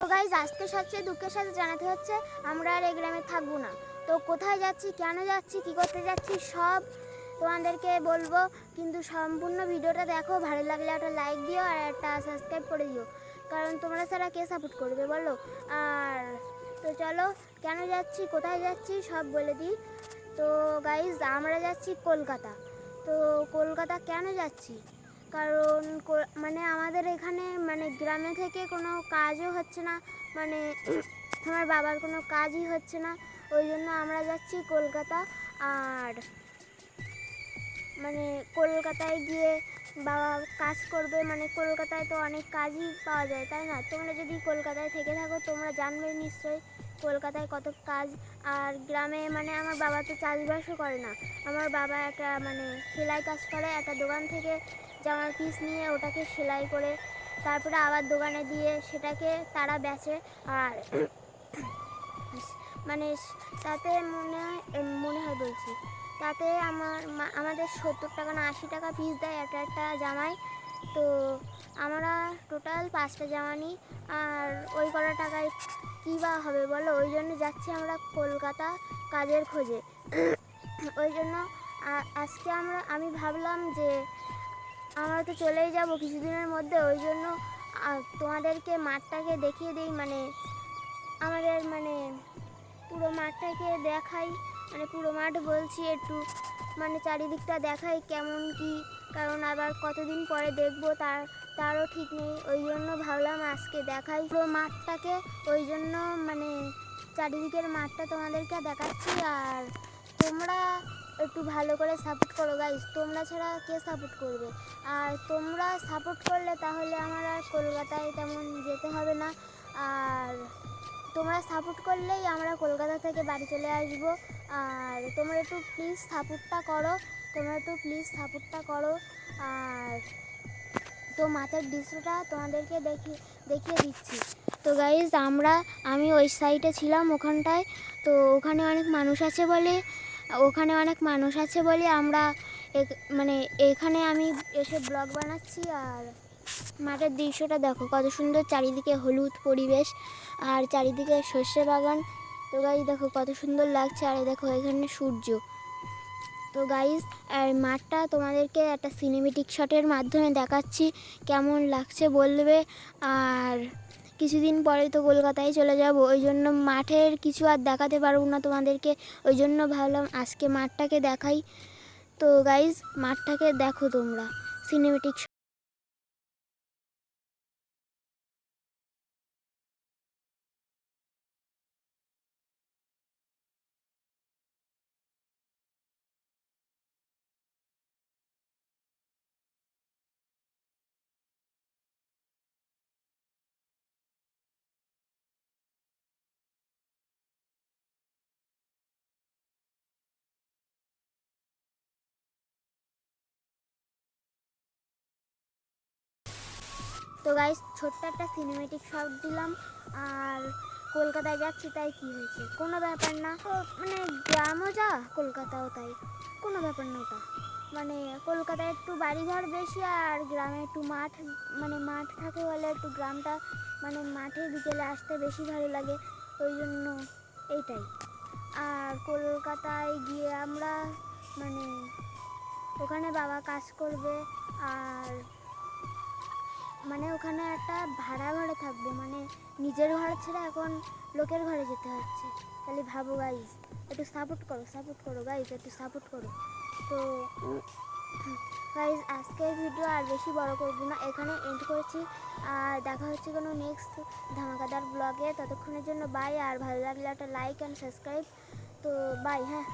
তো গাইজ আজকে সবচেয়ে দুঃখের সাথে জানাতে হচ্ছে আমরা আর এই গ্রামে থাকবো না। তো কোথায় যাচ্ছি, কেন যাচ্ছি, কী করতে যাচ্ছি সব তোমাদেরকে বলবো, কিন্তু সম্পূর্ণ ভিডিওটা দেখো। ভালো লাগলে একটা লাইক দিও আর একটা সাবস্ক্রাইব করে দিও, কারণ তোমরা ছাড়া কে সাপোর্ট করবে বলো। আর তো চলো, কেন যাচ্ছি, কোথায় যাচ্ছি সব বলে দিই। তো গাইজ আমরা যাচ্ছি কলকাতা। তো কলকাতা কেন যাচ্ছি, কারণ মানে আমাদের এখানে মানে গ্রামে থেকে কোনো কাজও হচ্ছে না, মানে আমার বাবার কোনো কাজই হচ্ছে না, ওই জন্য আমরা যাচ্ছি কলকাতা। আর মানে কলকাতায় গিয়ে বাবা কাজ করবে, মানে কলকাতায় তো অনেক কাজই পাওয়া যায়, তাই না? তোমরা যদি কলকাতায় থেকে থাকো তোমরা জানবে নিশ্চয়ই কলকাতায় কত কাজ। আর গ্রামে মানে আমার বাবা তো চাষবাসও করে না, আমার বাবা একটা মানে সেলাই কাজ করে, একটা দোকান থেকে জামার পিস নিয়ে ওটাকে সেলাই করে তারপরে আবার দোকানে দিয়ে সেটাকে তারা বেচে। আর মানে তাতে মনে হয় বলছি, তাতে আমাদের 70 টাকা না 80 টাকা পিস দেয় একটা একটা জামায়। তো আমরা টোটাল 5টা জামা নিই, আর ওই কটা টাকায় কী বা হবে বলো। ওই জন্য যাচ্ছি আমরা কলকাতা কাজের খোঁজে। ওই জন্য আজকে আমি ভাবলাম যে আমরা তো চলেই যাব কিছুদিনের মধ্যে, ওই জন্য তোমাদেরকে মাঠটাকে দেখিয়ে দিই, মানে আমাদের মানে পুরো মাঠটাকে দেখাই, মানে পুরো মাঠ বলছি, একটু মানে চারিদিকটা দেখাই কেমন কি, কারণ আবার কতদিন পরে দেখবো তারও ঠিক নেই। ওই জন্য ভাবলাম আজকে দেখাই পুরো মাঠটাকে, ওই জন্য মানে চারিদিকের মাঠটা তোমাদেরকে দেখাচ্ছি। আর তোমরা একটু ভালো করে সাপোর্ট করো গাইস, তোমরা ছাড়া কে সাপোর্ট করবে? আর তোমরা সাপোর্ট করলে তাহলে আমার আর কলকাতায় তেমন যেতে হবে না। আর তোমরা সাপোর্ট করলেই আমরা কলকাতা থেকে বাড়ি চলে আসবো। আর তোমরা একটু প্লিজ সাপোর্টটা করো। আর তো মাঠের দৃশ্যটা তোমাদেরকে দেখিয়ে দিচ্ছি। তো গাইজ আমি ওই সাইডে ছিলাম ওখানটায়, তো ওখানে অনেক মানুষ আছে বলে আমরা মানে এখানে আমি এসে ব্লগ বানাচ্ছি। আর মাঠের দৃশ্যটা দেখো কত সুন্দর, চারিদিকে হলুদ পরিবেশ আর চারিদিকে সর্ষে বাগান। তো গাইজ দেখো কত সুন্দর লাগছে, আর দেখো এখানে সূর্য। তো গাইজ আর মাঠটা তোমাদেরকে একটা সিনেমেটিক শটের মাধ্যমে দেখাচ্ছি, কেমন লাগছে বলবে। আর কিছুদিন পরে তো কলকাতায় চলে যাব, ওই জন্য মাঠের কিছু আর দেখাতে পারবো না তোমাদেরকে, ওই জন্য ভাবলাম আজকে মাঠটাকে দেখাই। তো গাইজ মাঠটাকে দেখো তোমরা সিনেমেটিক। তো গাইস ছোট্ট একটা সিনেমেটিক শট দিলাম। আর কলকাতায় যাচ্ছি তাই কি হয়েছে, কোনো ব্যাপার না, মানে গ্রামও যা কলকাতাও তাই, কোনো ব্যাপার না ওটা। মানে কলকাতায় একটু বাড়িঘর বেশি আর গ্রামে একটু মাঠ থাকে বলে একটু গ্রামটা মানে মাঠে বিকেলে আসতে বেশি ভালো লাগে, ওই জন্য এইটাই। আর কলকাতায় গিয়ে আমরা মানে ওখানে বাবা কাজ করবে, আর মানে ওখানে একটা ভাড়া ঘরে থাকবো, মানে নিজের ঘর ছেড়ে এখন লোকের ঘরে যেতে হচ্ছে। তাহলে ভাবো গাইজ, একটু সাপোর্ট করো গাইজ, একটু সাপোর্ট করো। তো গাইজ আজকের ভিডিও আর বেশি বড় করবো না, এখানে এন্ড করছি। আর দেখা হচ্ছে কোনো নেক্সট ধামাকাদার ব্লগে, ততক্ষণের জন্য বাই। আর ভালো লাগলে একটা লাইক অ্যান্ড সাবস্ক্রাইব। তো বাই, হ্যাঁ।